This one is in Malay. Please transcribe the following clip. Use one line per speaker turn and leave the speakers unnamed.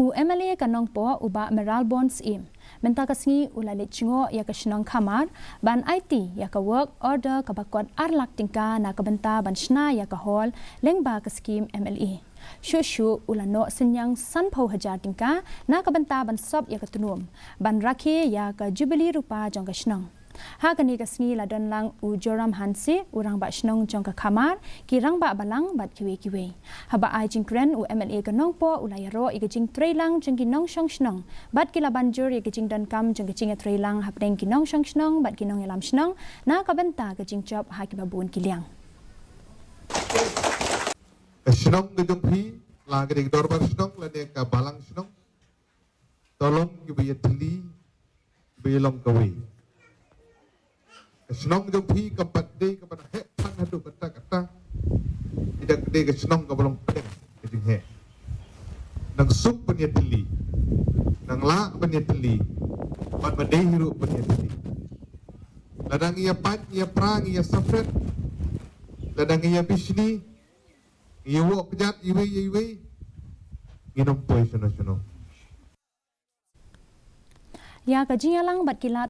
U MLA kanong po uba meral bonds im. Bynta kasngi ulalit chingo ya kasnong kamar ban Aiti ya ka work order kabakot arlak tingka na kabenta ban shna ya ka hall lengba ka scheme MLA. Shushu ulano Synñiang sanpau hajar tingka na kabenta ban sob ya ka tunum ban rakhe ya ka jubilee rupa jong kasnong. Ha kani kasngi ladon lang u joram hansi urang ba shnong jong ka kamar kirang ba balang bat kiwe haba ai jingkren u MLA kanong po ulayaro igajing trailang jong ginong shong shnong bat kila banjur igajing dan kam jong gajing trailang hapdeng ginong shong shnong bat ginong yalam shnong na kabenta gajing job ha kibabun kiliang
shnong gajong phi la gajing dorbar shnong la ne ka balang shnong tolong gibayatli belong kawe senong jong phi kampat de kampat he pan hadu kata tidak de ke senong ka belum pedeng jing he nang sup penyetli nang la penyetli pan made hiru penyetli ladang ia pat ia prang ia safret ladang ia bisni ia wok jat iwe nginom poi sono
ya kajing yalang bat kilat